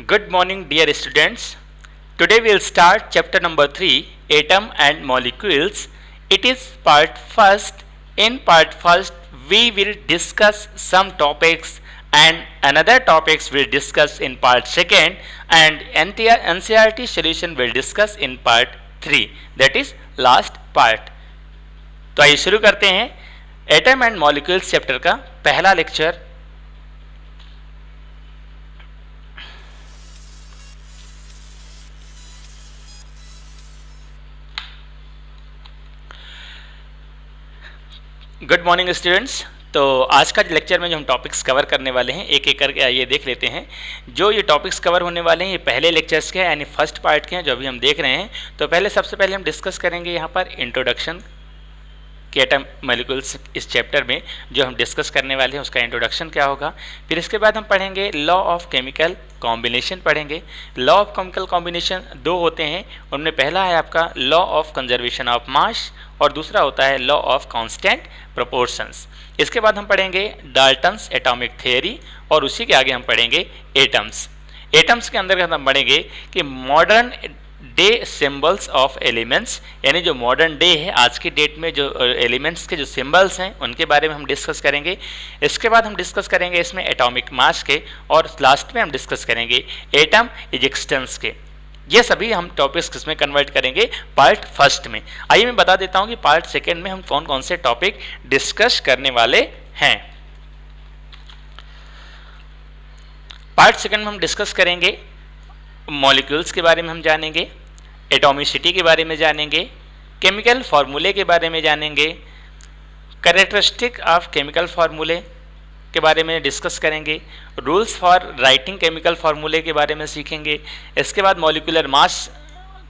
Good morning, dear students. Today we will start chapter number 3, Atom and Molecules. It is part first. In part first, we will discuss some topics and another topics we'll discuss in part second, and NCERT solution will discuss in part 3. That is last part. तो आइए शुरू करते हैं atom and molecules chapter का पहला lecture. Good morning students. तो आज का लेक्चर में जो हम टॉपिक्स कवर करने वाले हैं एक एक करके आइए देख लेते हैं। जो ये टॉपिक्स कवर होने वाले हैं ये पहले लेक्चर्स के हैं, यानी फर्स्ट पार्ट के हैं जो अभी हम देख रहे हैं। तो पहले सबसे पहले हम डिस्कस करेंगे यहाँ पर इंट्रोडक्शन कि एटम मॉलिक्यूल्स इस चैप्टर में जो हम डिस्कस करने वाले हैं उसका इंट्रोडक्शन क्या होगा। फिर इसके बाद हम पढ़ेंगे लॉ ऑफ केमिकल कॉम्बिनेशन पढ़ेंगे। लॉ ऑफ केमिकल कॉम्बिनेशन दो होते हैं, उनमें पहला है आपका लॉ ऑफ कंजर्वेशन ऑफ मास और दूसरा होता है लॉ ऑफ कांस्टेंट प्रोपोर्शंस। इसके बाद हम पढ़ेंगे डाल्टन्स एटॉमिक थ्योरी और उसी के आगे हम पढ़ेंगे एटम्स। एटम्स के अंदर हम पढ़ेंगे कि modern day symbols of elements, यानी जो मॉडर्न डे है आज की डेट में जो एलिमेंट्स के जो सिंबल्स हैं उनके बारे में हम डिस्कस करेंगे। इसके बाद हम डिस्कस करेंगे इसमें एटॉमिक मास के, और लास्ट में हम डिस्कस करेंगे एटम एग्जिस्टेंस के। ये सभी हम टॉपिक्स किसमें कन्वर्ट करेंगे पार्ट फर्स्ट में। आइए मैं बता देता हूँ कि पार्ट सेकेंड में हम कौन कौन से टॉपिक डिस्कस करने वाले हैं। पार्ट सेकेंड में हम डिस्कस करेंगे मॉलिक्यूल्स के बारे में हम जानेंगे, एटॉमिसिटी के बारे में जानेंगे, केमिकल फार्मूले के बारे में जानेंगे, कैरेक्टरिस्टिक ऑफ केमिकल फार्मूले के बारे में डिस्कस करेंगे, रूल्स फॉर राइटिंग केमिकल फार्मूले के बारे में सीखेंगे। इसके बाद मॉलिक्यूलर मास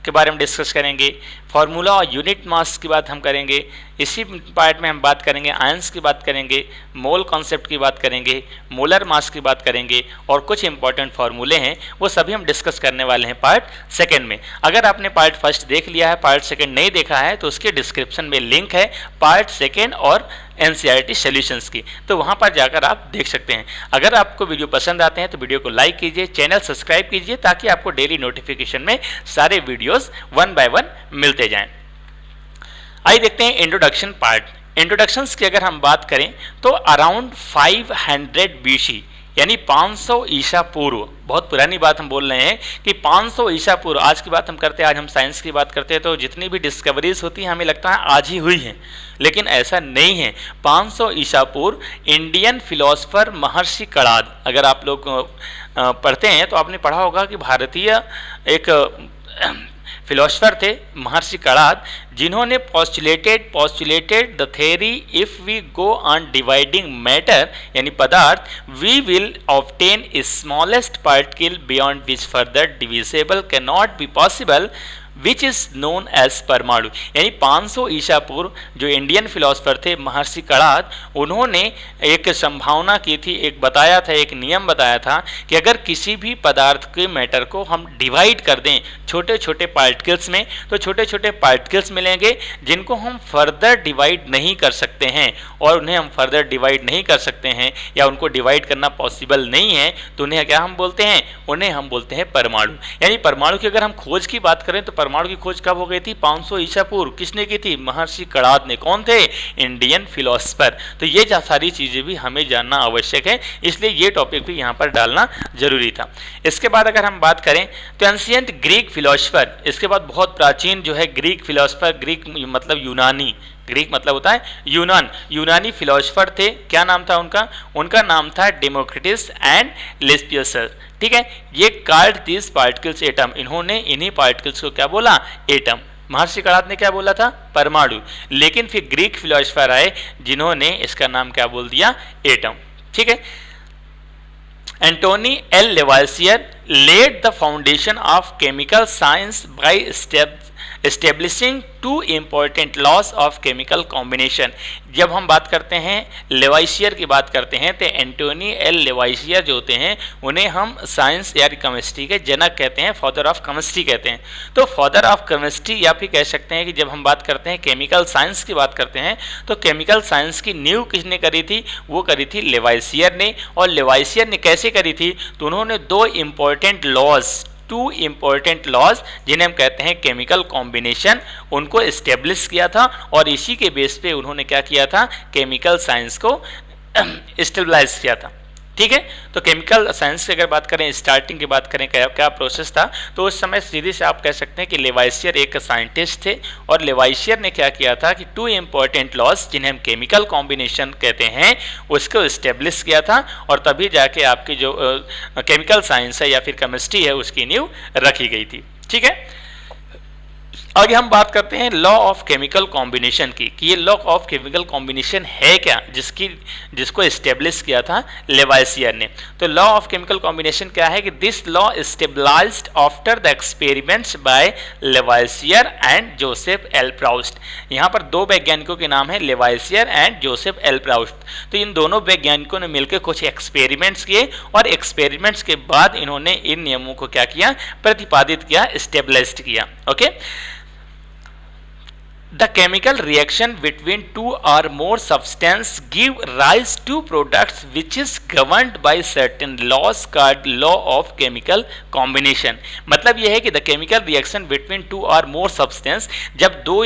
के बारे में डिस्कस करेंगे, फार्मूला और यूनिट मास की बात हम करेंगे। इसी पार्ट में हम बात करेंगे आयंस की बात करेंगे, मोल कॉन्सेप्ट की बात करेंगे, मोलर मास की बात करेंगे, और कुछ इंपॉर्टेंट फार्मूले हैं वो सभी हम डिस्कस करने वाले हैं पार्ट सेकंड में। अगर आपने पार्ट फर्स्ट देख लिया है, पार्ट सेकंड नहीं देखा है, तो उसके डिस्क्रिप्शन में लिंक है पार्ट सेकंड और NCERT सॉल्यूशंस की, तो वहां पर जाकर आप देख सकते हैं। अगर आपको वीडियो पसंद आते हैं तो वीडियो को लाइक कीजिए, चैनल सब्सक्राइब कीजिए, ताकि आपको डेली नोटिफिकेशन में सारे वीडियोस वन बाय वन मिलते जाएं। आइए देखते हैं इंट्रोडक्शन पार्ट। इंट्रोडक्शंस की अगर हम बात करें तो अराउंड 500 BC यानी 500 ईसा पूर्व, बहुत पुरानी बात हम बोल रहे हैं कि 500 ईसा पूर्व। आज की बात हम करते हैं, आज हम साइंस की बात करते हैं, तो जितनी भी डिस्कवरीज होती हैं हमें लगता है आज ही हुई हैं, लेकिन ऐसा नहीं है। 500 ईसा पूर्व इंडियन फिलोसफर महर्षि कणाद, अगर आप लोग पढ़ते हैं तो आपने पढ़ा होगा कि भारतीय एक फिलोसफर थे महर्षि कणाद, जिन्होंने postulated the theory if we go on dividing matter यानी पदार्थ we will obtain smallest particle beyond which further divisible can not be possible which is known as paramanu. यानी 500 ईसा पूर्व जो इंडियन फिलोसफर थे महर्षि कणाद, उन्होंने एक संभावना की थी, एक बताया था, एक नियम बताया था कि अगर किसी भी पदार्थ के मैटर को हम डिवाइड कर दें छोटे छोटे पार्टिकल्स में, तो छोटे छोटे पार्टिकल्स मिलेंगे जिनको हम फर्दर डिवाइड नहीं कर सकते हैं, और उन्हें हम फर्दर डिवाइड नहीं कर सकते हैं या उनको डिवाइड करना पॉसिबल नहीं है, तो उन्हें क्या हम बोलते हैं, उन्हें हम बोलते हैं परमाणु। यानी परमाणु की अगर हम खोज की बात करें तो परमाणु की खोज कब हो गई थी, 500 ईसा पूर्व। किसने की थी, महर्षि कणाद ने। कौन थे, इंडियन फिलोसफर। तो ये सारी चीजें भी हमें जानना आवश्यक है, इसलिए ये टॉपिक भी यहाँ पर डालना जरूरी था। इसके बाद अगर हम बात करें तो एंशिएंट ग्रीक फिलोसफर, इसके बाद बहुत प्राचीन जो है ग्रीक फिलोसफर, ग्रीक मतलब यूनानी, ग्रीक मतलब होता है यूनानी फिलोसफर थे। क्या नाम था उनका, उनका नाम था डेमोक्रिटस एंड लेस्पियस। ठीक है, ये कार्ड दिस पार्टिकल्स एटम, इन्होंने इन्हीं पार्टिकल्स को क्या बोला, एटम। महर्षि कणाद ने क्या बोला था, परमाणु, लेकिन फिर ग्रीक फिलोसफर आए जिन्होंने इसका नाम क्या बोल दिया, एटम। ठीक है, Antoine L Lavoisier laid the foundation of chemical science by establishing two important laws of chemical combination. जब हम बात करते हैं लेवाइसियर की बात करते हैं तो एंटोनी एल लेवाइसियर जो होते हैं उन्हें हम साइंस या केमिस्ट्री के जनक कहते हैं, फादर ऑफ केमिस्ट्री कहते हैं। तो फादर ऑफ केमिस्ट्री या फिर कह सकते हैं कि जब हम बात करते हैं केमिकल साइंस की बात करते हैं तो केमिकल साइंस की नींव किसने करी थी? वो करी थी लेवाइसियर ने। और लेवाइसियर ने कैसे करी थी? तो उन्होंने दो important laws, two important laws जिन्हें हम कहते हैं केमिकल कॉम्बिनेशन, उनको इस्टेब्लिश किया था और इसी के बेस पे उन्होंने क्या किया था? केमिकल साइंस को स्टेबलाइज किया था। ठीक है, तो केमिकल साइंस की अगर बात करें, स्टार्टिंग की बात करें क्या प्रोसेस था, तो उस समय सीधे से आप कह सकते हैं कि लेवाइसियर एक साइंटिस्ट थे और लेवाइसियर ने क्या किया था कि टू इम्पॉर्टेंट लॉज जिन्हें हम केमिकल कॉम्बिनेशन कहते हैं उसको इस्टेब्लिश किया था और तभी जाके आपकी जो केमिकल साइंस है या फिर केमिस्ट्री है उसकी नींव रखी गई थी। ठीक है, आगे हम बात करते हैं लॉ ऑफ केमिकल कॉम्बिनेशन की कि ये लॉ ऑफ केमिकल कॉम्बिनेशन है क्या, जिसको एस्टेब्लिश किया था लेवाइसियर ने। तो लॉ ऑफ केमिकल कॉम्बिनेशन क्या है कि this law stabilized after the experiments by Lavoisier and Joseph L Proust. यहाँ पर दो वैज्ञानिकों के नाम है Lavoisier and Joseph L Proust. तो इन दोनों वैज्ञानिकों ने मिलकर कुछ एक्सपेरिमेंट्स किए और एक्सपेरिमेंट्स के बाद इन्होंने इन नियमों को क्या किया? प्रतिपादित किया, स्टेबलाइज्ड किया। Okay, The chemical reaction between two or more substances give rise to products which is governed by certain laws called law of chemical combination। मतलब यह है कि the chemical reaction between two or more substances, जब दो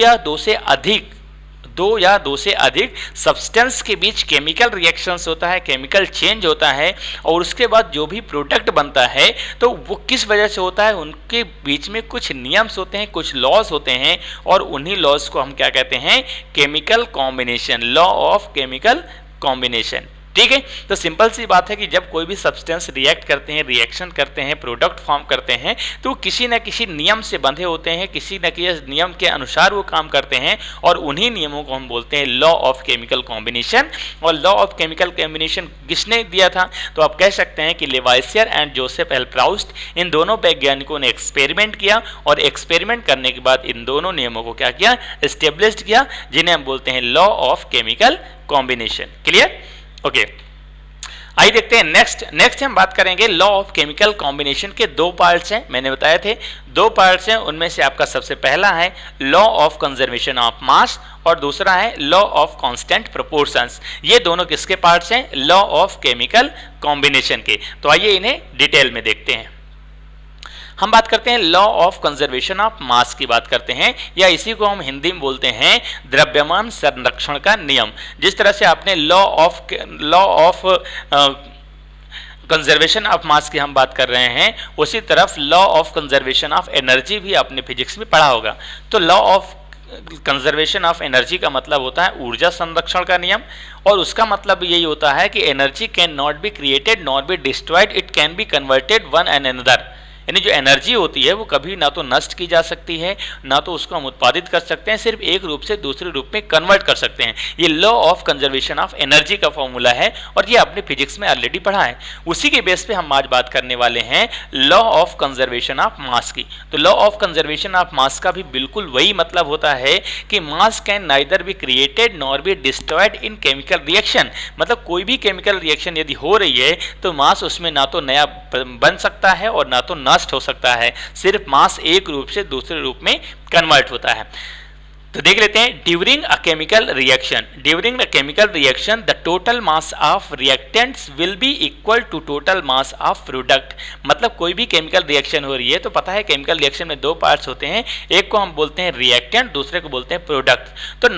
या दो से अधिक सब्सटेंस के बीच केमिकल रिएक्शंस होता है, केमिकल चेंज होता है और उसके बाद जो भी प्रोडक्ट बनता है तो वो किस वजह से होता है? उनके बीच में कुछ नियम्स होते हैं, कुछ लॉज होते हैं और उन्हीं लॉज को हम क्या कहते हैं? Chemical combination, law of chemical combination. ठीक है, तो सिंपल सी बात है कि जब कोई भी सब्सटेंस रिएक्ट करते हैं, रिएक्शन करते हैं, प्रोडक्ट फॉर्म करते हैं तो किसी न किसी नियम से बंधे होते हैं, किसी न किसी नियम के अनुसार वो काम करते हैं और उन्हीं नियमों को हम बोलते हैं लॉ ऑफ केमिकल कॉम्बिनेशन। और लॉ ऑफ केमिकल कॉम्बिनेशन किसने दिया था? तो आप कह सकते हैं कि लेवाइसियर एंड जोसेफ एल प्राउस्ट, इन दोनों वैज्ञानिकों ने एक्सपेरिमेंट किया और एक्सपेरिमेंट करने के बाद इन दोनों नियमों को क्या किया? एस्टेब्लिश्ड किया, जिन्हें हम बोलते हैं law of chemical combination. Clear? Okay, आइए देखते हैं नेक्स्ट हम बात करेंगे लॉ ऑफ केमिकल कॉम्बिनेशन के दो पार्ट्स हैं। मैंने बताए थे दो पार्ट्स हैं, उनमें से आपका सबसे पहला है लॉ ऑफ कंजर्वेशन ऑफ मास और दूसरा है लॉ ऑफ कांस्टेंट प्रोपोर्शंस। ये दोनों किसके पार्ट्स हैं? लॉ ऑफ केमिकल कॉम्बिनेशन के। तो आइए इन्हें डिटेल में देखते हैं। हम बात करते हैं लॉ ऑफ कंजर्वेशन ऑफ मास की बात करते हैं, या इसी को हम हिंदी में बोलते हैं द्रव्यमान संरक्षण का नियम। जिस तरह से आपने लॉ ऑफ कंजर्वेशन ऑफ मास की हम बात कर रहे हैं, उसी तरफ law of conservation of energy भी आपने फिजिक्स में पढ़ा होगा। तो law of conservation of energy का मतलब होता है ऊर्जा संरक्षण का नियम, और उसका मतलब यही होता है कि energy can not be created not be destroyed, it can be converted one and another. यानी जो एनर्जी होती है वो कभी ना तो नष्ट की जा सकती है, ना तो उसको हम उत्पादित कर सकते हैं, सिर्फ एक रूप से दूसरे रूप में कन्वर्ट कर सकते हैं। ये law of conservation of energy का फॉर्मूला है और ये आपने फिजिक्स में ऑलरेडी पढ़ा है। उसी के बेस पे हम आज बात करने वाले हैं लॉ ऑफ कंजर्वेशन ऑफ मास की। तो लॉ ऑफ कंजर्वेशन ऑफ मास का भी बिल्कुल वही मतलब होता है कि मास can neither be created nor be destroyed in chemical reaction. मतलब कोई भी केमिकल रिएक्शन यदि हो रही है तो मास उसमें ना तो नया बन सकता है और ना तो नष्ट हो सकता है, सिर्फ मास एक रूप से दूसरे रूप में कन्वर्ट होता है। तो देख लेते हैं during a chemical reaction the total mass of reactants will be equal to total mass of product. मतलब कोई भी केमिकल रिएक्शन हो रही है तो पता है केमिकल रिएक्शन में दो पार्ट्स होते हैं, एक को हम बोलते हैं रिएक्टेंट, दूसरे को बोलते हैं प्रोडक्ट। तो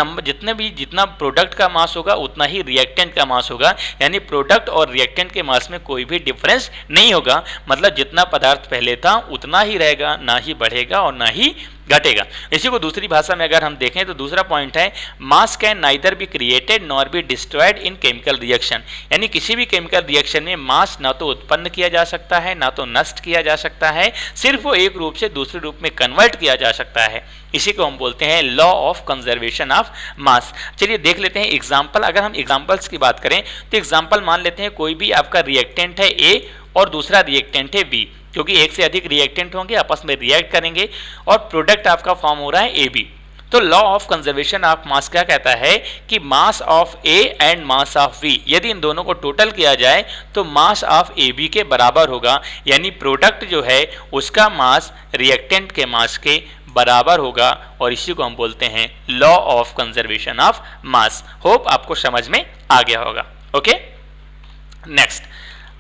जितना प्रोडक्ट का मास होगा उतना ही रिएक्टेंट का मास होगा, यानी प्रोडक्ट और रिएक्टेंट के मास में कोई भी डिफरेंस नहीं होगा। मतलब जितना पदार्थ पहले था उतना ही रहेगा, ना ही बढ़ेगा और ना ही घटेगा। इसी को दूसरी भाषा में अगर हम देखें तो दूसरा पॉइंट है मास can neither be created nor be destroyed in chemical reaction. यानी किसी भी केमिकल रिएक्शन में मास ना तो उत्पन्न किया जा सकता है ना तो नष्ट किया जा सकता है, सिर्फ वो एक रूप से दूसरे रूप में कन्वर्ट किया जा सकता है। इसी को हम बोलते हैं लॉ ऑफ कंजर्वेशन ऑफ मास। चलिए देख लेते हैं एग्जाम्पल। अगर हम एग्जाम्पल्स की बात करें तो एग्जाम्पल मान लेते हैं कोई भी आपका रिएक्टेंट है ए और दूसरा रिएक्टेंट है बी। क्योंकि एक से अधिक रिएक्टेंट होंगे, आपस में रिएक्ट करेंगे और प्रोडक्ट आपका फॉर्म हो रहा है AB। तो लॉ ऑफ कंजर्वेशन ऑफ मास क्या कहता है कि mass of A and mass of B, यदि इन दोनों को टोटल किया जाए तो मास ऑफ AB के बराबर होगा, यानी प्रोडक्ट जो है उसका मास रिएक्टेंट के मास के बराबर होगा, और इसी को हम बोलते हैं law of conservation of mass. Hope आपको समझ में आ गया होगा। ओके, नेक्स्ट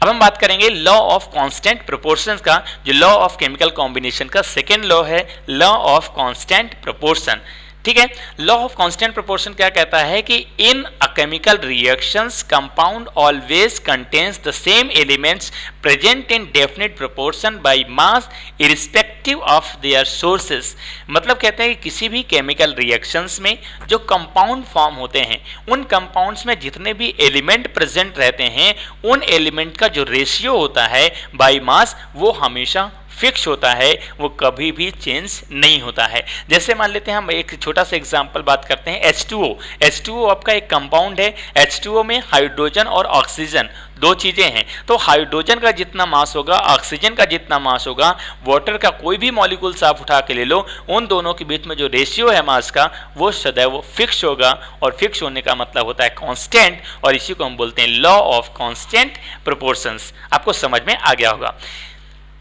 अब हम बात करेंगे लॉ ऑफ कांस्टेंट प्रोपोर्शंस का, जो लॉ ऑफ केमिकल कॉम्बिनेशन का सेकेंड लॉ है, लॉ ऑफ कांस्टेंट प्रोपोर्शन। ठीक है, लॉ ऑफ कांस्टेंट प्रोपोर्शन क्या कहता है कि in a chemical reactions compound always contains the same elements present in definite proportion by mass irrespective of their sources. मतलब कहते हैं कि किसी भी केमिकल रिएक्शंस में जो कंपाउंड फॉर्म होते हैं, उन कंपाउंड्स में जितने भी एलिमेंट प्रेजेंट रहते हैं, उन एलिमेंट का जो रेशियो होता है बाय मास वो हमेशा फिक्स होता है, वो कभी भी चेंज नहीं होता है। जैसे मान लेते हैं हम एक छोटा सा एग्जांपल बात करते हैं H2O। H2O आपका एक कंपाउंड है। H2O में हाइड्रोजन और ऑक्सीजन दो चीजें हैं। तो हाइड्रोजन का जितना मास होगा, ऑक्सीजन का जितना मास होगा, वाटर का कोई भी मॉलिक्यूल्स आप उठा के ले लो, उन दोनों के बीच में जो रेशियो है मास का वो सदैव फिक्स होगा, और फिक्स होने का मतलब होता है कांस्टेंट, और इसी को हम बोलते हैं लॉ ऑफ कांस्टेंट प्रोपोर्शंस। आपको समझ में आ गया होगा।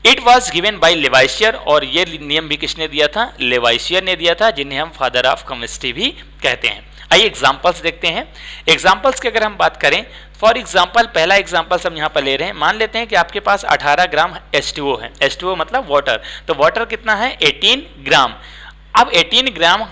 इट वॉज गिवन बाई लेवाइसियर, और ये नियम भी किसने दिया था? लेवाइसियर ने दिया था, जिन्हें हम फादर ऑफ केमिस्ट्री भी कहते हैं। आइए एग्जांपल्स देखते हैं। एग्जांपल्स की अगर हम बात करें, फॉर एग्जांपल पहला एग्जांपल हम यहाँ पर ले रहे हैं। मान लेते हैं कि आपके पास 18 ग्राम H2O है। H2O मतलब वाटर, तो वाटर कितना है? 18 ग्राम। अब 18 ग्राम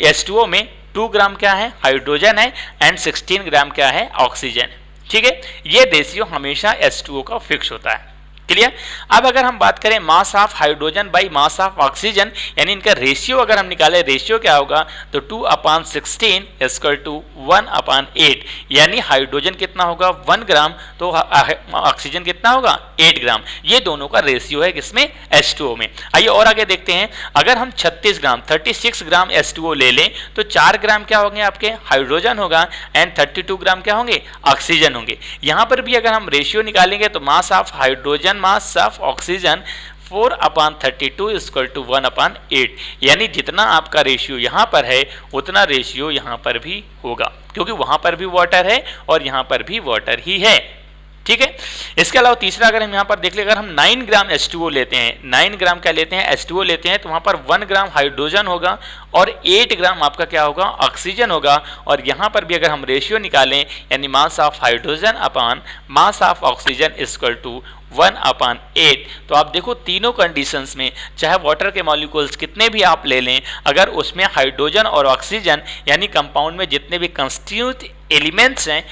H2O में 2 ग्राम क्या है? हाइड्रोजन है, एंड 16 ग्राम क्या है? ऑक्सीजन। ठीक है, ये रेशियो हमेशा H2O का फिक्स होता है। क्लियर? अब अगर हम बात करें मास of hydrogen by mass of oxygen, यानी इनका रेशियो अगर हम निकालें, रेशियो क्या होगा? तो 2/16 इक्वल टू 1/8, यानी हाइड्रोजन कितना होगा? 1 ग्राम, तो ऑक्सीजन कितना होगा? 8 ग्राम। ये दोनों का रेशियो है किसमें? H2O में। आइए और आगे देखते हैं। अगर हम 36 ग्राम H2O ले लें तो 4 ग्राम क्या होंगे? आपके हाइड्रोजन होगा, एंड 32 ग्राम क्या होंगे? ऑक्सीजन होंगे। यहाँ पर भी अगर हम रेशियो निकालेंगे तो mass of hydrogen mass of oxygen 4/32 equal to 1/8, यानी जितना आपका रेशियो यहाँ पर है उतना रेशियो यहाँ पर भी होगा, क्योंकि वहाँ पर भी वाटर है और यहाँ पर भी वाटर ही है। ठीक है, इसके अलावा तीसरा अगर हम यहाँ पर देख ले, अगर हम 9 ग्राम H2O लेते हैं, 9 ग्राम क्या लेते हैं? H2O लेते हैं, तो वहाँ पर 1 ग्राम हाइड्रोजन होगा और 8 ग्राम आपका क्या होगा? ऑक्सीजन होगा। और यहाँ पर भी अगर हम रेशियो निकालें, यानी mass of hydrogen upon mass of oxygen equal to 1/8, तो आप देखो तीनों कंडीशंस में, चाहे वाटर के मॉलिक्यूल्स कितने भी आप ले लें, अगर उसमें हाइड्रोजन और ऑक्सीजन यानी कंपाउंड में जितने भी कंस्टिट्यूट एलिमेंट्स हैं,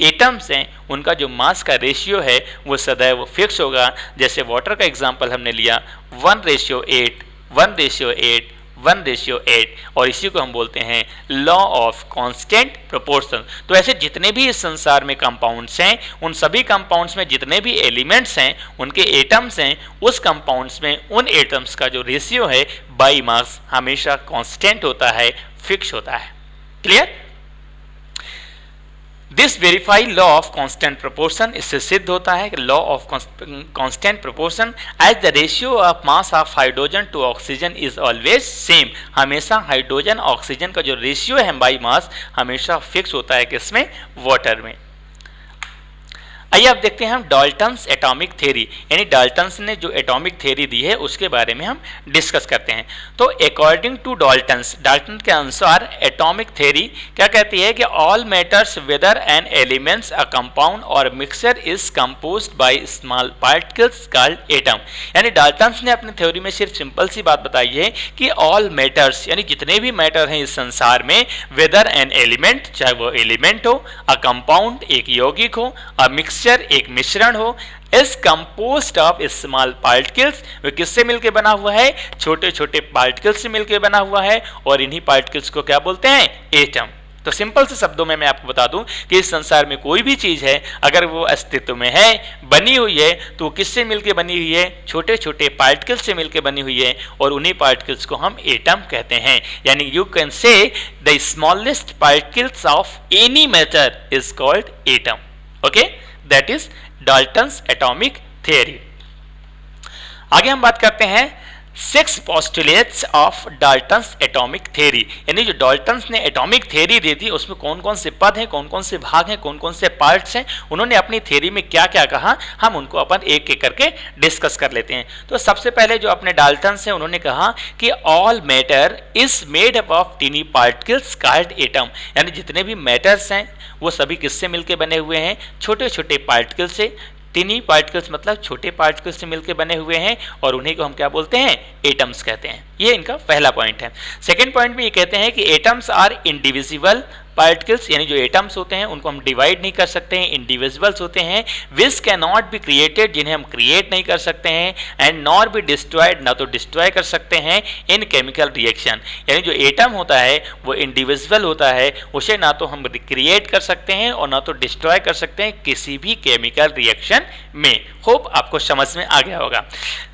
एटम्स हैं, उनका जो मास का रेशियो है वो सदैव फिक्स होगा। जैसे वाटर का एग्जांपल हमने लिया 1:8, 1:8, 1:8, और इसी को हम बोलते हैं लॉ ऑफ कांस्टेंट प्रोपोर्शन। तो ऐसे जितने भी इस संसार में कंपाउंड्स हैं, उन सभी कंपाउंड्स में जितने भी एलिमेंट्स हैं, उनके एटम्स हैं, उस कंपाउंड्स में उन एटम्स का जो रेशियो है बाई मास हमेशा कांस्टेंट होता है, फिक्स होता है। Clear? This verify law of constant proportion, इससे सिद्ध होता है कि law of constant proportion as the ratio of mass of hydrogen to oxygen is always same. हमेशा हाइड्रोजन ऑक्सीजन का जो रेशियो है बाई मास हमेशा फिक्स होता है किसमें? वाटर में। आइए अब देखते हैं हम डाल्टन्स एटॉमिक थ्योरी, यानी डाल्टन्स ने जो एटॉमिक थ्योरी दी है उसके बारे में हम डिस्कस करते हैं। तो अकॉर्डिंग टू डाल्टन्स, डाल्टन के अनुसार एटॉमिक थ्योरी क्या कहती है कि all matters whether an elements a compound और mixture is composed by small particles called atom. यानी डाल्टन्स ने अपनी थ्योरी में सिर्फ सिंपल सी बात बताई है कि ऑल मैटर्स, यानी जितने भी मैटर हैं इस संसार में, वेदर एन एलिमेंट, चाहे वो एलिमेंट हो, अ कंपाउंड एक यौगिक हो, अ मिक्सचर एक मिश्रण हो, इस कंपोज्ड ऑफ स्मॉल पार्टिकल्स, वो किससे मिलकर बना हुआ है? छोटे छोटे पार्टिकल्स से मिलकर बना हुआ है, और इन्हीं पार्टिकल्स को क्या बोलते हैं? एटम। तो सिंपल से शब्दों में मैं आपको बता दूं कि इस संसार में कोई भी चीज है, अगर वो अस्तित्व में है, बनी हुई है, तो किससे मिलकर बनी हुई है? छोटे छोटे पार्टिकल्स से मिलकर बनी हुई है, और उन्हीं पार्टिकल्स को हम एटम कहते हैं। यानी you can say the smallest particles of any matter is called atom. Okay, that is Dalton's atomic theory। आगे हम बात करते हैं 6 postulates of Dalton's atomic theory, यानी जो डाल्टन्स ने एटॉमिक थ्योरी दी थी उसमें कौन कौन से पद हैं, कौन कौन से भाग हैं, कौन कौन से पार्ट्स हैं, उन्होंने अपनी थ्योरी में क्या क्या कहा, हम उनको अपन एक एक करके डिस्कस कर लेते हैं। तो सबसे पहले जो अपने डाल्टन्स हैं उन्होंने कहा कि all matter is made up of tiny particles called atom, यानी जितने भी मैटर्स हैं वो सभी किससे मिलकर बने हुए हैं, छोटे छोटे पार्टिकल से। टिनी पार्टिकल्स मतलब छोटे पार्टिकल्स से मिलकर बने हुए हैं और उन्हीं को हम क्या बोलते हैं, एटम्स कहते हैं। ये इनका पहला पॉइंट है। सेकंड पॉइंट में ये कहते हैं कि एटम्स आर इंडिविजिबल पार्टिकल्स, यानी जो एटम्स होते हैं उनको हम डिवाइड नहीं कर सकते हैं, इंडिविजुअल्स होते हैं। Which can not be created, जिन्हें हम क्रिएट नहीं कर सकते हैं, एंड नॉर बी डिस्ट्रॉयड, ना तो डिस्ट्रॉय कर सकते हैं इन केमिकल रिएक्शन, यानी जो एटम होता है वो इंडिविजुअल होता है, उसे ना तो हम क्रिएट कर सकते हैं और ना तो डिस्ट्रॉय कर सकते हैं किसी भी केमिकल रिएक्शन में। होप आपको समझ में आ गया होगा।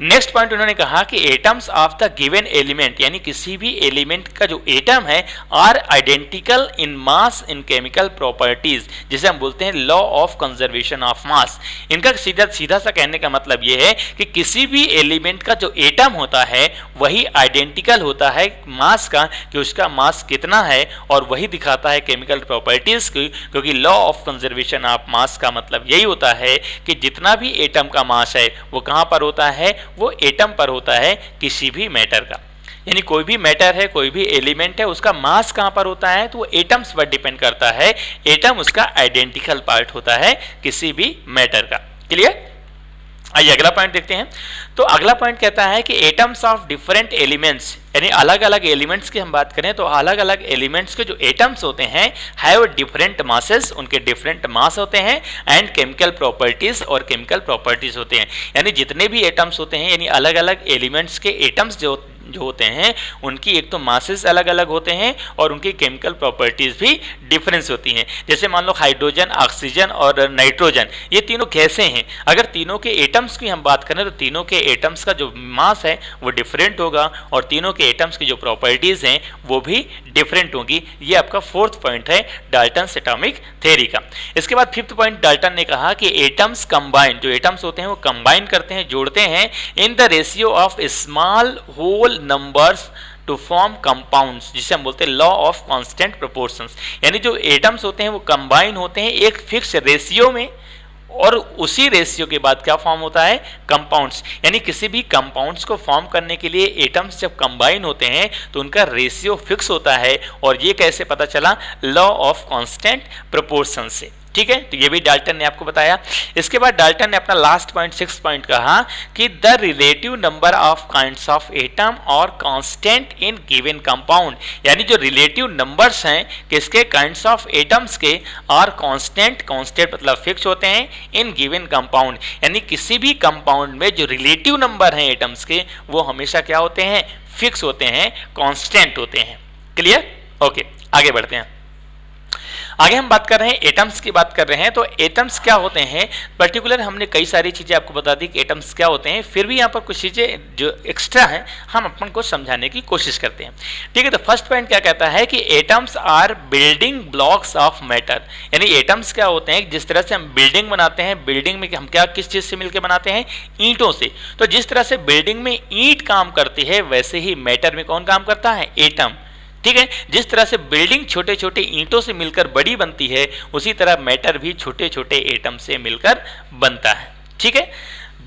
नेक्स्ट पॉइंट उन्होंने कहा कि atoms of the given element, यानी किसी भी एलिमेंट का जो एटम है, are identical in mass in chemical properties, जिसे हम बोलते हैं law of conservation of mass. इनका सीधा सीधा सा कहने का मतलब यह है कि किसी भी एलिमेंट का जो एटम होता है वही आइडेंटिकल होता है मास का, कि उसका मास कितना है, और वही दिखाता है केमिकल प्रॉपर्टीज की, क्योंकि लॉ ऑफ कंजर्वेशन ऑफ मास का मतलब यही होता है कि जितना भी एटम का मास है वो कहां पर होता है, वो एटम पर होता है किसी भी मैटर का। यानी कोई भी मैटर है, कोई भी एलिमेंट है, उसका मास कहां पर होता है तो वो एटम्स पर डिपेंड करता है। एटम उसका आइडेंटिकल पार्ट होता है किसी भी मैटर का। क्लियर? आइए अगला पॉइंट देखते हैं। तो अगला पॉइंट कहता है कि एटम्स ऑफ डिफरेंट एलिमेंट्स, यानी अलग अलग एलिमेंट्स की हम बात करें तो अलग अलग एलिमेंट्स के जो एटम्स होते हैं हैव डिफरेंट मासेस, उनके डिफरेंट मास होते हैं, एंड केमिकल प्रॉपर्टीज, और केमिकल प्रॉपर्टीज होते हैं। यानी जितने भी एटम्स होते हैं, यानी अलग अलग एलिमेंट्स के एटम्स जो होते हैं उनकी एक तो मासेस अलग अलग होते हैं और उनकी केमिकल प्रॉपर्टीज भी डिफरेंस होती हैं। जैसे मान लो हाइड्रोजन, ऑक्सीजन और नाइट्रोजन, ये तीनों गैसें हैं। अगर तीनों के एटम्स की हम बात करें तो तीनों के एटम्स का जो मास है वो डिफरेंट होगा और तीनों के एटम्स की जो प्रॉपर्टीज हैं वो भी डिफरेंट होगी। ये आपका फोर्थ पॉइंट है डाल्टन्स एटॉमिक थ्योरी का। इसके बाद फिफ्थ पॉइंट डाल्टन ने कहा कि एटम्स कंबाइन, जो एटम्स होते हैं वो कंबाइन करते हैं, जोड़ते हैं in the ratio of small whole numbers to form compounds, जिसे हम बोलते हैं लॉ ऑफ कांस्टेंट प्रोपोर्शंस। यानी जो एटम्स होते हैं वो कंबाइन होते हैं एक फिक्स रेशियो में, और उसी रेशियो के बाद क्या फॉर्म होता है, कंपाउंड्स। यानी किसी भी कंपाउंड्स को फॉर्म करने के लिए एटम्स जब कंबाइन होते हैं तो उनका रेशियो फिक्स होता है, और ये कैसे पता चला, लॉ ऑफ कांस्टेंट प्रोपोर्शन से। ठीक है, तो ये भी डाल्टन ने आपको बताया। इसके बाद डाल्टन ने अपना लास्ट पॉइंट 6 पॉइंट कहा कि the relative number of kinds of atom और कांस्टेंट इन गिवन कंपाउंड, यानी जो रिलेटिव नंबर्स हैं किसके, काइंड्स ऑफ एटम्स के, और कांस्टेंट, कांस्टेंट मतलब फिक्स होते हैं इन गिवन कंपाउंड, यानी किसी भी कंपाउंड में जो रिलेटिव नंबर हैं एटम्स के वो हमेशा क्या होते हैं, फिक्स होते हैं, कांस्टेंट होते हैं। क्लियर? ओके, आगे बढ़ते हैं। आगे हम बात कर रहे हैं एटम्स की बात कर रहे हैं। तो एटम्स क्या होते हैं, पर्टिकुलर हमने कई सारी चीज़ें आपको बता दी कि एटम्स क्या होते हैं, फिर भी यहाँ पर कुछ चीज़ें जो एक्स्ट्रा हैं हम अपन को समझाने की कोशिश करते हैं। ठीक है, तो फर्स्ट पॉइंट क्या कहता है कि atoms are building blocks of matter, यानी एटम्स क्या होते हैं, जिस तरह से हम बिल्डिंग बनाते हैं, बिल्डिंग में हम क्या किस चीज़ से मिलकर बनाते हैं, ईंटों से। तो जिस तरह से बिल्डिंग में ईंट काम करती है वैसे ही मैटर में कौन काम करता है, एटम। ठीक है, जिस तरह से बिल्डिंग छोटे छोटे ईंटों से मिलकर बड़ी बनती है उसी तरह मैटर भी छोटे छोटे एटम से मिलकर बनता है। ठीक है,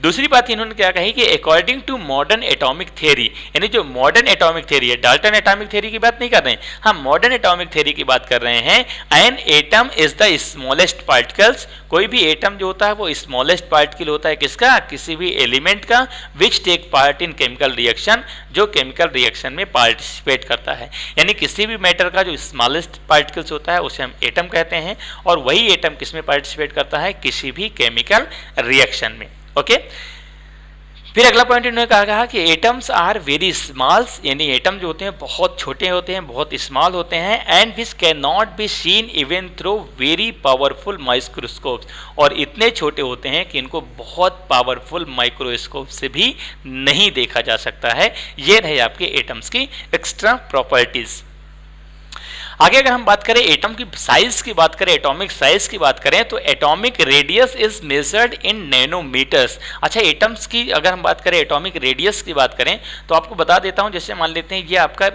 दूसरी बात इन्होंने क्या कही कि according to modern atomic theory, यानी जो मॉडर्न एटॉमिक थ्योरी है, डाल्टन एटॉमिक थ्योरी की बात नहीं कर रहे हैं, हम मॉडर्न एटॉमिक थ्योरी की बात कर रहे हैं। An atom is the smallest particles, कोई भी एटम जो होता है वो स्मॉलेस्ट पार्टिकल होता है, किसका, किसी भी एलिमेंट का, which take part in chemical reaction, जो केमिकल रिएक्शन में पार्टिसिपेट करता है। यानी किसी भी मैटर का जो स्मॉलेस्ट पार्टिकल्स होता है उसे हम एटम कहते हैं, और वही एटम किसमें पार्टिसिपेट करता है, किसी भी केमिकल रिएक्शन में। ओके, फिर अगला पॉइंट इन्होंने कहा कि एटम्स आर वेरी स्मॉल्स, यानी एटम जो होते हैं बहुत छोटे होते हैं, बहुत स्मॉल होते हैं, and which can not be seen even through very powerful microscopes, और इतने छोटे होते हैं कि इनको बहुत पावरफुल माइक्रोस्कोप से भी नहीं देखा जा सकता है। ये रहे आपके एटम्स की एक्स्ट्रा प्रॉपर्टीज। आगे अगर हम बात करें एटम की साइज की बात करें, एटॉमिक साइज की बात करें, तो atomic radius is measured in nanometres. अच्छा, एटम्स की अगर हम बात करें, एटॉमिक रेडियस की बात करें, तो आपको बता देता हूं, जैसे मान लेते हैं ये आपका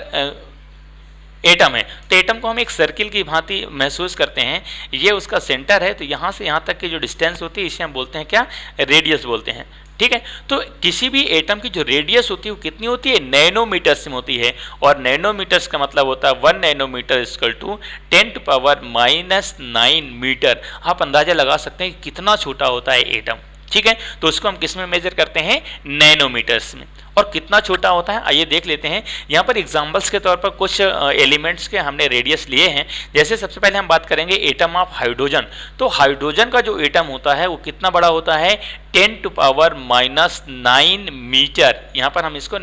एटम है, तो एटम को हम एक सर्किल की भांति महसूस करते हैं, ये उसका सेंटर है, तो यहाँ से यहाँ तक की जो डिस्टेंस होती है इसे हम बोलते हैं क्या, रेडियस बोलते हैं। ठीक है, तो किसी भी एटम की जो रेडियस होती है वो कितनी होती है, नैनोमीटर्स में होती है, और नैनोमीटर्स का मतलब होता है 1 नैनोमीटर इक्वल टू 10⁻⁹ मीटर। आप अंदाजा लगा सकते हैं कि कितना छोटा होता है एटम। ठीक है, तो उसको हम किस में मेजर करते हैं, नैनोमीटर्स में। और कितना छोटा होता है आइए देख लेते हैं। यहाँ पर एग्जांपल्स के तौर पर कुछ एलिमेंट्स के हमने रेडियस लिए हैं। जैसे सबसे पहले हम बात करेंगे एटम ऑफ हाइड्रोजन। तो हाइड्रोजन का जो एटम होता है वो कितना बड़ा होता है, 10⁻⁹ मीटर। यहाँ पर हम इसको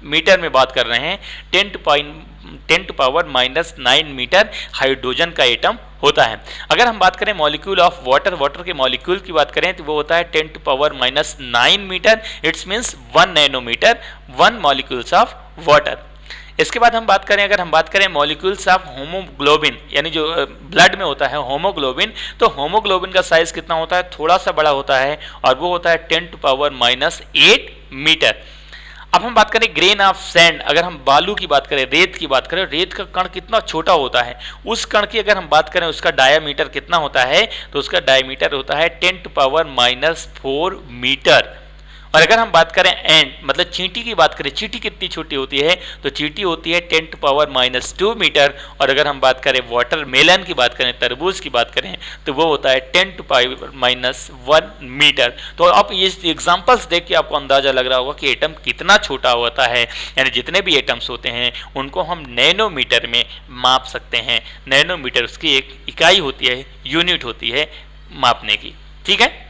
मीटर में बात कर रहे हैं, 10⁻⁹ मीटर हाइड्रोजन का एटम होता है। अगर हम बात करें मॉलिक्यूल ऑफ वाटर, वाटर के मॉलिक्यूल की बात करें तो वो होता है 10⁻⁹ metre, it's means 1 nanometre, 1 molecules of water. इसके बाद हम बात करें, अगर हम बात करें मॉलिक्यूल्स ऑफ होमोग्लोबिन, यानी जो ब्लड में होता है होमोग्लोबिन, तो होमोग्लोबिन का साइज कितना होता है, थोड़ा सा बड़ा होता है, और वो होता है 10⁻⁸ मीटर। अब हम बात करें ग्रेन ऑफ सैंड, अगर हम बालू की बात करें, रेत की बात करें, रेत का कण कितना छोटा होता है, उस कण की अगर हम बात करें उसका डायामीटर कितना होता है, तो उसका डायामीटर होता है 10⁻⁴ मीटर। और अगर हम बात करें एंड मतलब चींटी की बात करें, चींटी कितनी छोटी होती है, तो चींटी होती है 10⁻⁻2 मीटर। और अगर हम बात करें वाटरमेलन की बात करें, तरबूज की बात करें, तो वो होता है 10⁻⁻1 मीटर। तो अब ये एग्जांपल्स देख के आपको अंदाजा लग रहा होगा कि एटम कितना छोटा होता है, यानी जितने भी एटम्स होते हैं उनको हम नैनोमीटर में माप सकते हैं। नैनोमीटर उसकी एक इकाई होती है, यूनिट होती है मापने की। ठीक है,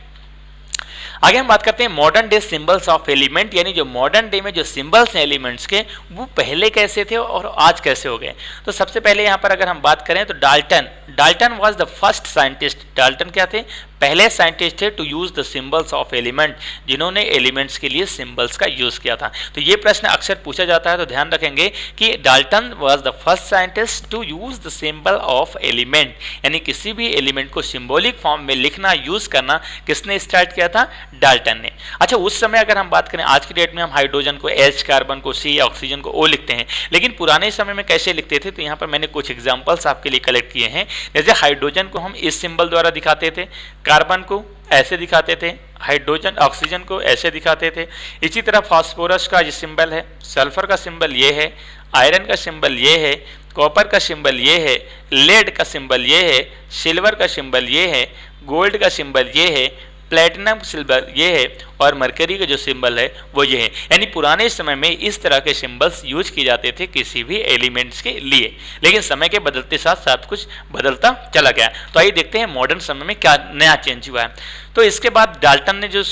आगे हम बात करते हैं modern day symbols of element, यानी जो मॉडर्न डे में जो सिंबल्स हैं एलिमेंट्स के, वो पहले कैसे थे और आज कैसे हो गए। तो सबसे पहले यहाँ पर अगर हम बात करें तो Dalton was the first scientist. Dalton क्या थे, पहले साइंटिस्ट थे to use the symbols of element, जिन्होंने एलिमेंट्स के लिए सिंबल्स का यूज किया था। तो ये प्रश्न अक्सर पूछा जाता है, तो ध्यान रखेंगे कि Dalton was the first scientist to use the symbol of element, यानी किसी भी एलिमेंट को सिंबॉलिक फॉर्म में लिखना, यूज करना किसने स्टार्ट किया था, डाल्टन ने। अच्छा, उस समय अगर हम बात करें, आज की डेट में हम हाइड्रोजन को H, कार्बन को C, ऑक्सीजन को O लिखते हैं, लेकिन पुराने समय में कैसे लिखते थे, तो यहाँ पर मैंने कुछ एग्जांपल्स आपके लिए कलेक्ट किए हैं। जैसे हाइड्रोजन को हम इस सिंबल द्वारा दिखाते थे, कार्बन को ऐसे दिखाते थे, हाइड्रोजन ऑक्सीजन को ऐसे दिखाते थे। इसी तरह फास्फोरस का ये सिंबल है, सल्फर का सिंबल ये है, आयरन का सिंबल ये है, कॉपर का सिंबल ये है, लेड का सिंबल ये है, सिल्वर का सिंबल ये है, गोल्ड का सिंबल ये है, प्लेटिनम सिल्वर ये है, और मरकरी का जो सिंबल है वो ये है। यानी पुराने समय में इस तरह के सिंबल्स यूज किए जाते थे किसी भी एलिमेंट्स के लिए, लेकिन समय के बदलते साथ साथ कुछ बदलता चला गया। तो आइए देखते हैं मॉडर्न समय में क्या नया चेंज हुआ है। तो इसके बाद डाल्टन ने जो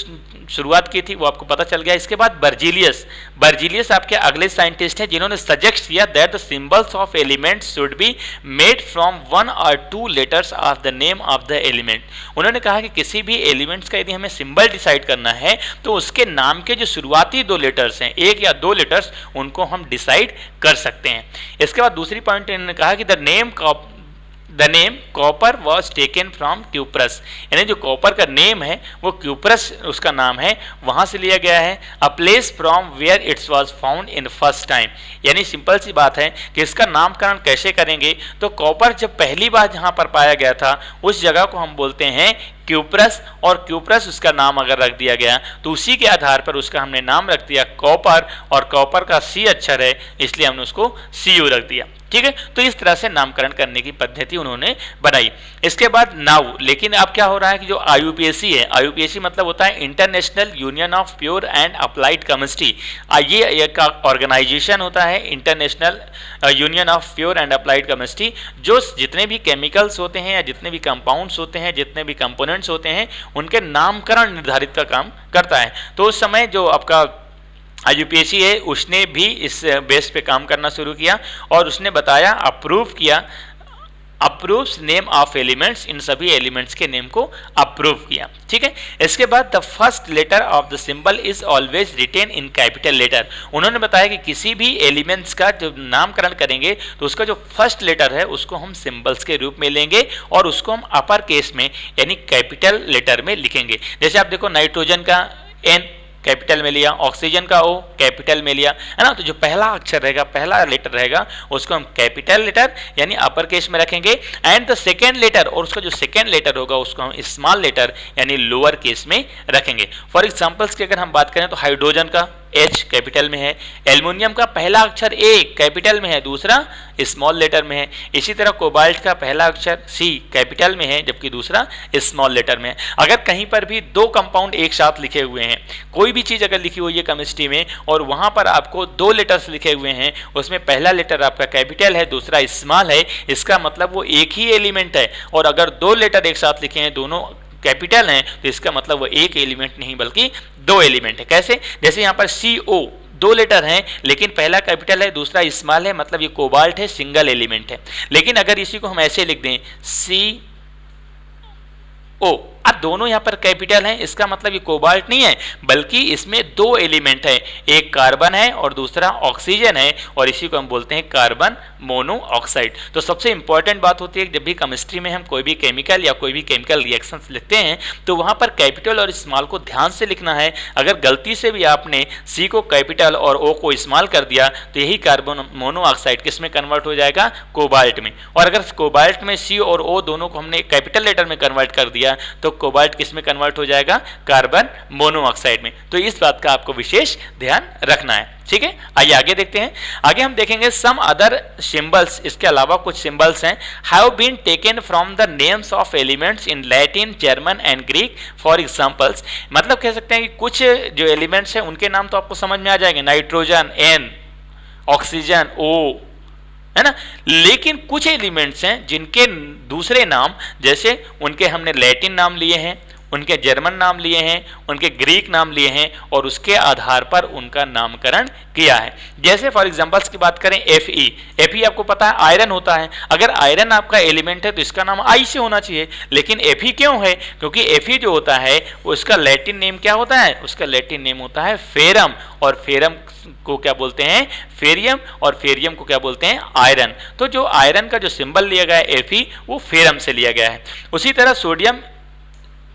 शुरुआत की थी वो आपको पता चल गया। इसके बाद बर्जीलियस आपके अगले साइंटिस्ट हैं जिन्होंने सजेस्ट किया that the symbols of elements should be made from 1 or 2 letters of the name of the element. उन्होंने कहा कि किसी भी एलिमेंट्स का यदि हमें सिंबल डिसाइड करना है तो उसके नाम के जो शुरुआती 2 लेटर्स हैं, 1 या 2 लेटर्स, उनको हम डिसाइड कर सकते हैं। इसके बाद दूसरी पॉइंट इन्होंने कहा कि the name copper was taken from cuprous, यानी जो कॉपर का नेम है वो क्यूप्रस उसका नाम है, वहां से लिया गया है। A place from where it's was found in first time, यानी सिंपल सी बात है कि इसका नामकरण कैसे करेंगे, तो कॉपर जब पहली बार जहां पर पाया गया था उस जगह को हम बोलते हैं क्यूप्रस, और क्यूप्रस उसका नाम अगर रख दिया गया तो उसी के आधार पर उसका हमने नाम रख दिया कॉपर, और कॉपर का C अक्षर है इसलिए हमने उसको Cu रख दिया। ठीक है, तो इस तरह से नामकरण करने की पद्धति उन्होंने बनाई। इसके बाद नाउ, लेकिन अब क्या हो रहा है कि जो IUPAC है, IUPAC मतलब होता है international union of pure and applied chemistry. ये एक ऑर्गेनाइजेशन होता है, international union of pure and applied chemistry, जो जितने भी केमिकल्स होते हैं या जितने भी कंपाउंड्स होते हैं, जितने भी कंपोनेंट्स होते हैं, उनके नामकरण निर्धारित का काम करता है। तो उस समय जो आपका IUPAC है उसने भी इस बेस पे काम करना शुरू किया और उसने बताया, अप्रूव किया अप्रूव्स नेम ऑफ एलिमेंट्स, इन सभी एलिमेंट्स के नेम को अप्रूव किया। ठीक है, इसके बाद the first letter of the symbol is always written in capital letter. उन्होंने बताया कि किसी भी एलिमेंट्स का जब नामकरण करेंगे तो उसका जो फर्स्ट लेटर है उसको हम सिंबल्स के रूप में लेंगे और उसको हम अपर केस में यानी कैपिटल लेटर में लिखेंगे। जैसे आप देखो नाइट्रोजन का एन कैपिटल में लिया, ऑक्सीजन का ओ कैपिटल में लिया, है ना। तो जो पहला अक्षर रहेगा, पहला लेटर रहेगा, उसको हम कैपिटल लेटर यानी अपर केस में रखेंगे। एंड द सेकेंड लेटर, और उसका जो सेकेंड लेटर होगा उसको हम स्मॉल लेटर यानी लोअर केस में रखेंगे। फॉर एग्जाम्पल्स की अगर हम बात करें तो हाइड्रोजन का H कैपिटल में है, एल्युमिनियम का पहला अक्षर A कैपिटल में है, दूसरा स्मॉल लेटर में है। इसी तरह कोबाल्ट का पहला अक्षर C कैपिटल में है जबकि दूसरा स्मॉल लेटर में है। अगर कहीं पर भी दो कंपाउंड एक साथ लिखे हुए हैं, कोई भी चीज़ अगर लिखी हुई है केमिस्ट्री में और वहाँ पर आपको दो लेटर्स लिखे हुए हैं, उसमें पहला लेटर आपका कैपिटल है, दूसरा स्मॉल है, इसका मतलब वो एक ही एलिमेंट है। और अगर दो लेटर एक साथ लिखे हैं, दोनों कैपिटल हैं, तो इसका मतलब वो एक एलिमेंट नहीं बल्कि दो एलिमेंट है। कैसे? जैसे यहाँ पर CO दो लेटर हैं लेकिन पहला कैपिटल है दूसरा स्मॉल है, मतलब ये कोबाल्ट है, सिंगल एलिमेंट है। लेकिन अगर इसी को हम ऐसे लिख दें CO, अब दोनों यहाँ पर कैपिटल हैं, इसका मतलब ये कोबाल्ट नहीं है बल्कि इसमें दो एलिमेंट है, एक कार्बन है और दूसरा ऑक्सीजन है, और इसी को हम बोलते हैं कार्बन मोनोऑक्साइड। तो सबसे इंपॉर्टेंट बात होती है जब भी केमिस्ट्री में हम कोई भी केमिकल या कोई भी केमिकल रिएक्शंस लिखते हैं तो वहाँ पर कैपिटल और स्मॉल को ध्यान से लिखना है। अगर गलती से भी आपने C को कैपिटल और O को स्मॉल कर दिया तो यही कार्बन मोनोऑक्साइड किस में कन्वर्ट हो जाएगा? कोबाल्ट में। और अगर कोबाल्ट में C और O दोनों को हमने कैपिटल लेटर में कन्वर्ट कर दिया तो कोबाल्ट किस में कन्वर्ट हो जाएगा? कार्बन मोनोऑक्साइड में। तो इस बात का आपको विशेष ध्यान रखना है। ठीक है, आइए आगे देखते हैं। आगे हम देखेंगे सम अदर सिंबल्स, इसके अलावा कुछ सिंबल्स हैं, have been taken from the names of elements in Latin, German and Greek. For examples, मतलब कह सकते हैं कि कुछ जो एलिमेंट्स हैं उनके नाम तो आपको समझ में आ जाएंगे, नाइट्रोजन N, ऑक्सीजन O, है ना। लेकिन कुछ एलिमेंट्स हैं जिनके दूसरे नाम, जैसे उनके हमने लैटिन नाम लिए हैं, उनके जर्मन नाम लिए हैं, उनके ग्रीक नाम लिए हैं और उसके आधार पर उनका नामकरण किया है। जैसे फॉर एग्जांपल्स की बात करें Fe आपको पता है आयरन होता है। अगर आयरन आपका एलिमेंट है तो इसका नाम I से होना चाहिए, लेकिन Fe क्यों है? क्योंकि Fe जो होता है उसका लैटिन नेम क्या होता है? उसका लैटिन नेम होता है फेरम, और फेरम को क्या बोलते हैं? फेरियम, और फेरियम को क्या बोलते हैं? आयरन। तो जो आयरन का जो सिंबल लिया गया है Fe, वो फेरम से लिया गया है। उसी तरह सोडियम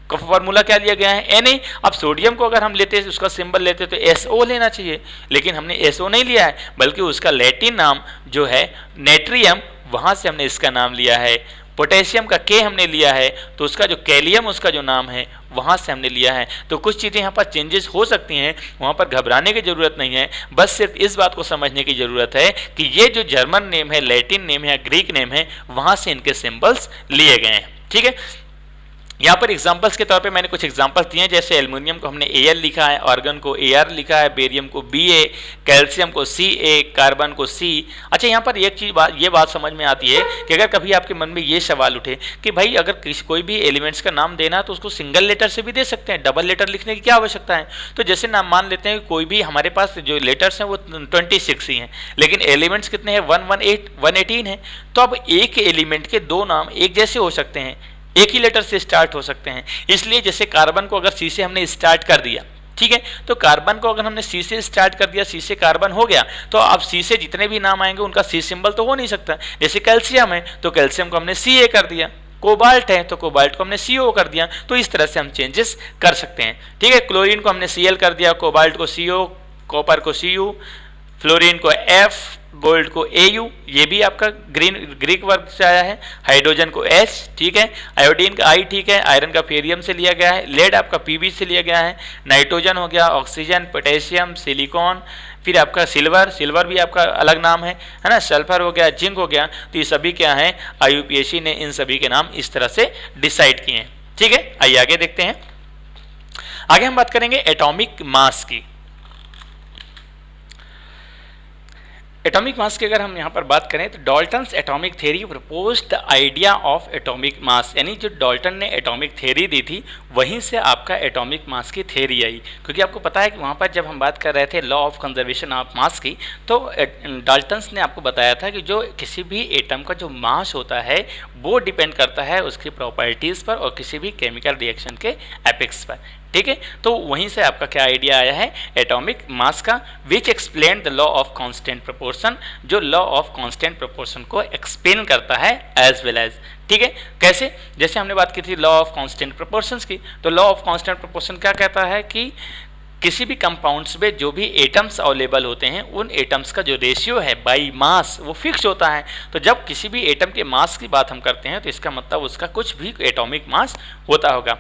का फॉर्मूला क्या लिया गया है? Na। अब सोडियम को अगर हम लेते हैं उसका सिंबल लेते तो SO लेना चाहिए, लेकिन हमने SO नहीं लिया है बल्कि उसका लैटिन नाम जो है नेट्रियम, वहां से हमने इसका नाम लिया है। पोटेशियम का K हमने लिया है तो उसका जो कैलियम उसका जो नाम है वहां से हमने लिया है। तो कुछ चीज़ें यहाँ पर चेंजेस हो सकती हैं, वहाँ पर घबराने की जरूरत नहीं है, बस सिर्फ इस बात को समझने की जरूरत है कि ये जो जर्मन नेम है, लैटिन नेम है या ग्रीक नेम है, वहाँ से इनके सिंबल्स लिए गए हैं। ठीक है, यहाँ पर एग्जाम्पल्स के तौर पे मैंने कुछ एग्जाम्पल्स दिए हैं। जैसे एल्युमिनियम को हमने Al लिखा है, आर्गन को Ar लिखा है, बेरियम को Ba, कैल्शियम को Ca, कार्बन को C। अच्छा, यहाँ पर एक चीज़ ये बात समझ में आती है कि अगर कभी आपके मन में ये सवाल उठे कि भाई अगर कोई भी एलिमेंट्स का नाम देना तो उसको सिंगल लेटर से भी दे सकते हैं, डबल लेटर लिखने की क्या आवश्यकता है? तो जैसे नाम मान लेते हैं कोई भी, हमारे पास जो लेटर्स हैं वो 26 ही हैं, लेकिन एलिमेंट्स कितने हैं? 118 हैं। तो अब एक एलिमेंट के दो नाम एक जैसे हो सकते हैं, एक ही लेटर से स्टार्ट हो सकते हैं। इसलिए जैसे कार्बन को अगर C से हमने स्टार्ट कर दिया, ठीक है, तो कार्बन को अगर हमने C से स्टार्ट कर दिया, C से कार्बन हो गया, तो अब C से जितने भी नाम आएंगे उनका C सिंबल तो हो नहीं सकता। जैसे कैल्शियम है तो कैल्शियम को हमने Ca कर दिया, कोबाल्ट है तो कोबाल्ट को हमने CO कर दिया। तो इस तरह से हम चेंजेस कर सकते हैं। ठीक है, क्लोरीन को हमने Cl कर दिया, कोबाल्ट को CO, कॉपर को Cu, फ्लोरीन को F, गोल्ड को Au, ये भी आपका ग्रीक वर्ग से आया है। हाइड्रोजन को H, ठीक है, आयोडीन का I, ठीक है, आयरन का फेरियम से लिया गया है, लेड आपका Pb से लिया गया है, नाइट्रोजन हो गया, ऑक्सीजन, पोटेशियम, सिलिकॉन, फिर आपका सिल्वर भी आपका अलग नाम है ना, सल्फर हो गया, जिंक हो गया। तो ये सभी क्या हैं? IUPAC ने इन सभी के नाम इस तरह से डिसाइड किए हैं। ठीक है, आइए आगे देखते हैं। आगे हम बात करेंगे एटॉमिक मास की। एटॉमिक मास की अगर हम यहाँ पर बात करें तो Dalton's atomic theory proposed the idea of atomic mass, यानी जो डाल्टन ने एटॉमिक थ्योरी दी थी वहीं से आपका एटॉमिक मास की थ्योरी आई। क्योंकि आपको पता है कि वहाँ पर जब हम बात कर रहे थे लॉ ऑफ कंजर्वेशन ऑफ मास की, तो डाल्टन्स ने आपको बताया था कि जो किसी भी एटम का जो मास होता है वो डिपेंड करता है उसकी प्रॉपर्टीज़ पर और किसी भी केमिकल रिएक्शन के एपिक्स पर। ठीक है, तो वहीं से आपका क्या आइडिया आया है एटॉमिक मास का, which explain the law of constant proportion, जो लॉ ऑफ कांस्टेंट प्रोपोर्शन को एक्सप्लेन करता है एज वेल एज। ठीक है, कैसे? जैसे हमने बात की थी लॉ ऑफ कांस्टेंट प्रोपोर्शंस की, तो लॉ ऑफ कांस्टेंट प्रोपोर्शन क्या कहता है कि किसी भी कंपाउंड्स में जो भी एटम्स अवेलेबल होते हैं उन एटम्स का जो रेशियो है बाई मास वो फिक्स होता है। तो जब किसी भी एटम के मास की बात हम करते हैं तो इसका मतलब उसका कुछ भी एटॉमिक मास होता होगा।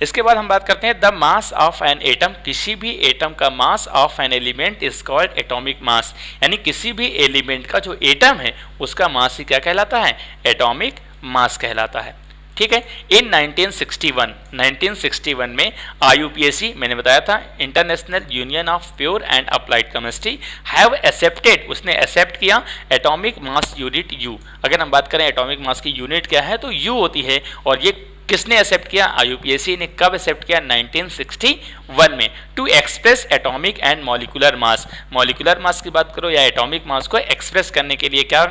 इसके बाद हम बात करते हैं the mass of an atom, किसी भी एटम का mass of an element is called atomic mass, यानी किसी भी एलिमेंट का जो एटम है उसका मास ही क्या कहलाता है? एटॉमिक मास कहलाता है। ठीक है, इन 1961 में IUPAC, मैंने बताया था international union of pure and applied chemistry, have accepted, उसने एक्सेप्ट किया एटॉमिक मास यूनिट U। अगर हम बात करें एटॉमिक मास की यूनिट क्या है तो U होती है, और ये किसने एक्सेप्ट किया? IUPAC ने। कब एक्सेप्ट किया? 1961 में, to express atomic and molecular mass. Molecular mass की बात करो या एटॉमिक मास को एक्सप्रेस करने के लिए क्या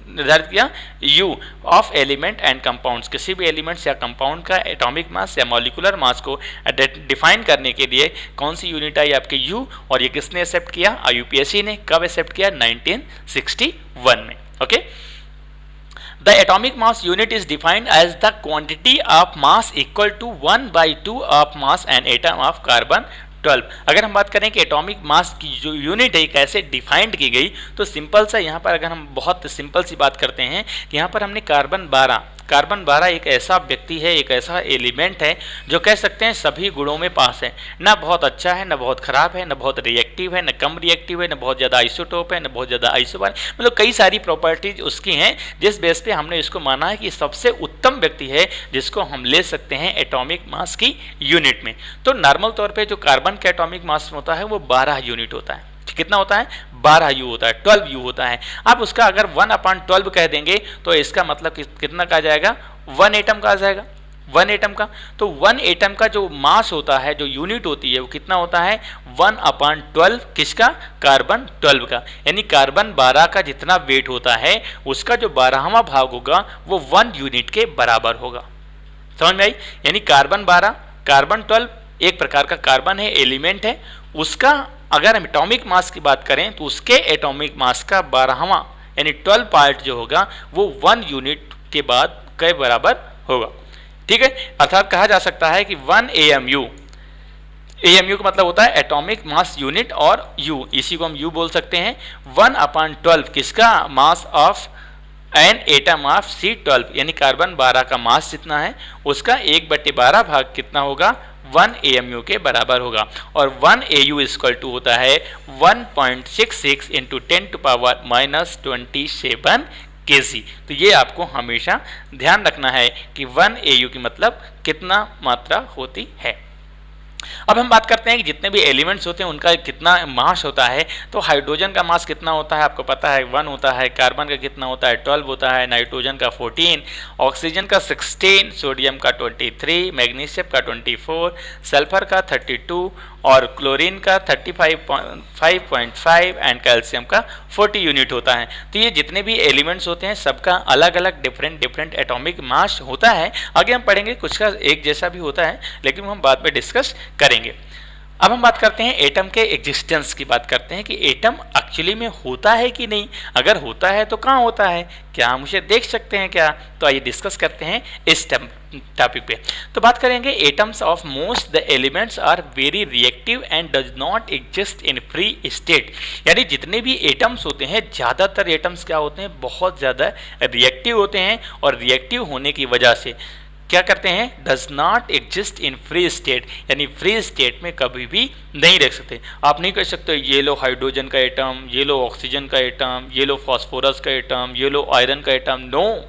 निर्धारित किया? U of element and compounds, किसी भी एलिमेंट्स या कंपाउंड का एटॉमिक मास या मॉलिकुलर मास को डिफाइन करने के लिए कौन सी यूनिट आई? आपके U, और ये किसने एक्सेप्ट किया? IUPAC ने। कब एक्सेप्ट किया? 1961 में। Okay, The atomic mass unit is defined as the quantity of mass equal to 1/2 of mass and atom of carbon 12। अगर हम बात करें कि एटॉमिक मास की जो यूनिट है कैसे डिफाइंड की गई, तो सिंपल सा यहाँ पर अगर हम बहुत सिंपल सी बात करते हैं कि यहाँ पर हमने कार्बन 12 एक ऐसा व्यक्ति है, एक ऐसा एलिमेंट है जो कह सकते हैं सभी गुणों में पास है, ना बहुत अच्छा है, ना बहुत खराब है, ना बहुत रिएक्टिव है, ना कम रिएक्टिव है, ना बहुत ज़्यादा आइसोटोप है, ना बहुत ज़्यादा आइसोबार, मतलब कई सारी प्रॉपर्टीज उसकी हैं, जिस बेस पे हमने इसको माना है कि सबसे उत्तम व्यक्ति है जिसको हम ले सकते हैं एटॉमिक मास की यूनिट में। तो नॉर्मल तौर पर जो कार्बन का एटॉमिक मास होता है वो 12 यूनिट होता है। कितना होता है? 12 U होता है, 12 U होता है। आप उसका अगर 1/12 कह देंगे तो इसका मतलब कितना का आ जाएगा? 1 एटम का आ जाएगा, 1 एटम का। तो 1 एटम का जो मास होता है, जो यूनिट होती है, वो कितना होता है? 1/12 किसका? कार्बन 12 का। यानी कार्बन 12 का जितना वेट होता है उसका जो 12वां भाग होगा वो 1 यूनिट के बराबर होगा। समझ में आई? यानी कार्बन 12, कार्बन 12 एक प्रकार का कार्बन है, एलिमेंट है, उसका अगर हम एटॉमिक मास की बात करें तो उसके एटॉमिक मास का 12वां यानी 12 पार्ट जो होगा वो 1 यूनिट के बाद के बराबर होगा। ठीक है, अर्थात कहा जा सकता है कि 1 AMU, AMU का मतलब होता है एटॉमिक मास यूनिट, और U, इसी को हम U बोल सकते हैं। 1/12 किसका? Mass of an atom of C12, यानी कार्बन 12 का मास जितना है उसका 1/12 भाग कितना होगा? 1 AMU के बराबर होगा। और 1 AU इक्वल टू होता है 1.66 × 10⁻⁻27 kg। तो ये आपको हमेशा ध्यान रखना है कि 1 AU की मतलब कितना मात्रा होती है। अब हम बात करते हैं कि जितने भी एलिमेंट्स होते हैं उनका कितना मास होता है। तो हाइड्रोजन का मास कितना होता है आपको पता है? 1 होता है। कार्बन का कितना होता है? 12 होता है। नाइट्रोजन का 14, ऑक्सीजन का 16, सोडियम का 23, मैग्नीशियम का 24, सल्फर का 32 और क्लोरीन का 35.5 एंड कैल्शियम का 40 यूनिट होता है। तो ये जितने भी एलिमेंट्स होते हैं सबका अलग अलग डिफरेंट एटॉमिक मास होता है। आगे हम पढ़ेंगे कुछ का एक जैसा भी होता है, लेकिन हम बाद में डिस्कस करेंगे। अब हम बात करते हैं एटम के एग्जिस्टेंस की बात करते हैं कि एटम एक्चुअली में होता है कि नहीं, अगर होता है तो कहाँ होता है, क्या हम उसे देख सकते हैं क्या? तो आइए डिस्कस करते हैं इस टॉपिक पे। तो बात करेंगे atoms of most the elements are very reactive and does not exist in free state, यानी जितने भी एटम्स होते हैं ज़्यादातर एटम्स क्या होते हैं? बहुत ज़्यादा रिएक्टिव होते हैं, और रिएक्टिव होने की वजह से क्या करते हैं? Does not exist in free state, यानी फ्री स्टेट में कभी भी नहीं रख सकते। आप नहीं कह सकते ये लो हाइड्रोजन का एटम, ये लो ऑक्सीजन का एटम, ये लो फॉस्फोरस का एटम, ये लो आयरन का एटम। नो,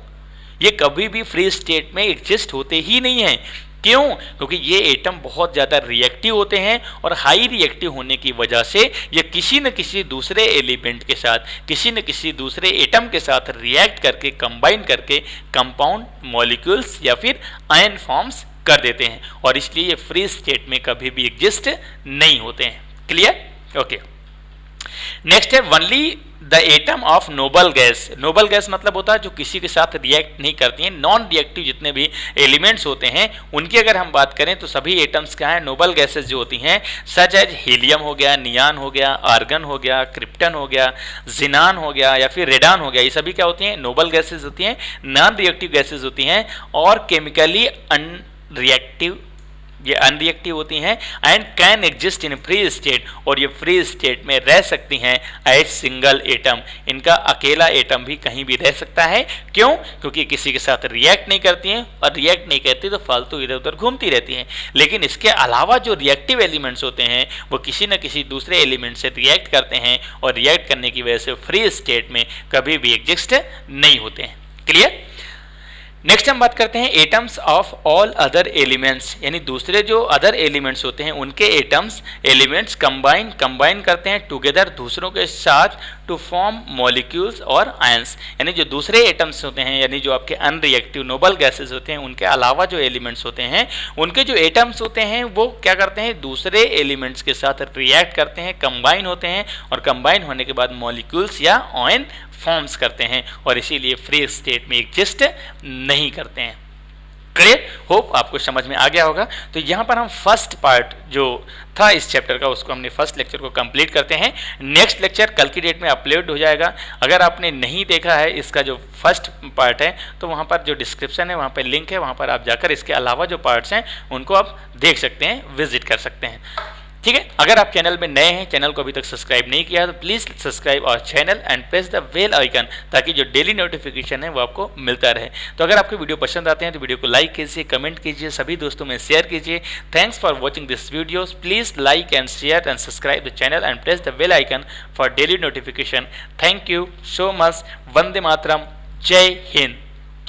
ये कभी भी फ्री स्टेट में एग्जिस्ट होते ही नहीं है। क्यों? क्योंकि ये एटम बहुत ज़्यादा रिएक्टिव होते हैं और हाई रिएक्टिव होने की वजह से ये किसी न किसी दूसरे एलिमेंट के साथ, किसी न किसी दूसरे एटम के साथ रिएक्ट करके, कंबाइन करके कंपाउंड मॉलिक्यूल्स या फिर आयन फॉर्म्स कर देते हैं और इसलिए ये फ्री स्टेट में कभी भी एग्जिस्ट नहीं होते हैं। क्लियर? ओके। नेक्स्ट है only the atom of noble gas. Noble gas मतलब होता है जो किसी के साथ रिएक्ट नहीं करती हैं, नॉन रिएक्टिव जितने भी एलिमेंट्स होते हैं उनकी अगर हम बात करें तो सभी एटम्स क्या है, नोबल गैसेस जो होती हैं, सच एज हीलियम हो गया, नियान हो गया, आर्गन हो गया, क्रिप्टन हो गया, जिनान हो गया या फिर रेडान हो गया, ये सभी क्या होती हैं, नोबल गैसेज होती हैं, नॉन रिएक्टिव गैसेज होती हैं और केमिकली अनरिएक्टिव, ये अनरिएक्टिव होती हैं and can exist in free state, और ये फ्री स्टेट में रह सकती हैं एज सिंगल एटम। इनका अकेला एटम भी कहीं भी रह सकता है। क्यों? क्योंकि किसी के साथ रिएक्ट नहीं करती हैं और रिएक्ट नहीं करती तो फालतू इधर उधर घूमती रहती हैं। लेकिन इसके अलावा जो रिएक्टिव एलिमेंट्स होते हैं वो किसी न किसी दूसरे एलिमेंट से रिएक्ट करते हैं और रिएक्ट करने की वजह से फ्री स्टेट में कभी भी एग्जिस्ट नहीं होते हैं। क्लियर? नेक्स्ट हम बात करते हैं atoms of all other elements, यानी दूसरे जो अदर एलिमेंट्स होते हैं उनके एटम्स, एलिमेंट्स कंबाइन करते हैं टुगेदर दूसरों के साथ टू फॉर्म मॉलिक्यूल्स और आयंस। यानी जो दूसरे एटम्स होते हैं, यानी जो आपके अनरिएक्टिव नोबल गैसेस होते हैं, उनके अलावा जो एलिमेंट्स होते हैं उनके जो एटम्स होते हैं वो क्या करते हैं, दूसरे एलिमेंट्स के साथ रिएक्ट करते हैं, कंबाइन होते हैं और कंबाइन होने के बाद मॉलिक्यूल्स या आयन फॉर्म्स करते हैं और इसीलिए फ्री स्टेट में एग्जिस्ट नहीं करते हैं। क्लियर? होप आपको समझ में आ गया होगा। तो यहाँ पर हम फर्स्ट पार्ट जो था इस चैप्टर का उसको हमने फर्स्ट लेक्चर को कंप्लीट करते हैं। नेक्स्ट लेक्चर कल की डेट में अपलोड हो जाएगा। अगर आपने नहीं देखा है इसका जो फर्स्ट पार्ट है तो वहाँ पर जो डिस्क्रिप्शन है वहाँ पर लिंक है, वहाँ पर आप जाकर इसके अलावा जो पार्ट्स हैं उनको आप देख सकते हैं, विजिट कर सकते हैं। ठीक है? अगर आप चैनल में नए हैं, चैनल को अभी तक सब्सक्राइब नहीं किया तो please subscribe our channel and press the bell icon, ताकि जो डेली नोटिफिकेशन है वो आपको मिलता रहे। तो अगर आपको वीडियो पसंद आते हैं तो वीडियो को लाइक कीजिए, कमेंट कीजिए, सभी दोस्तों में शेयर कीजिए। Thanks for watching this videos. Please like and share and subscribe the channel and press the bell icon for daily notification. Thank you so much. वंदे मातरम। जय हिंद।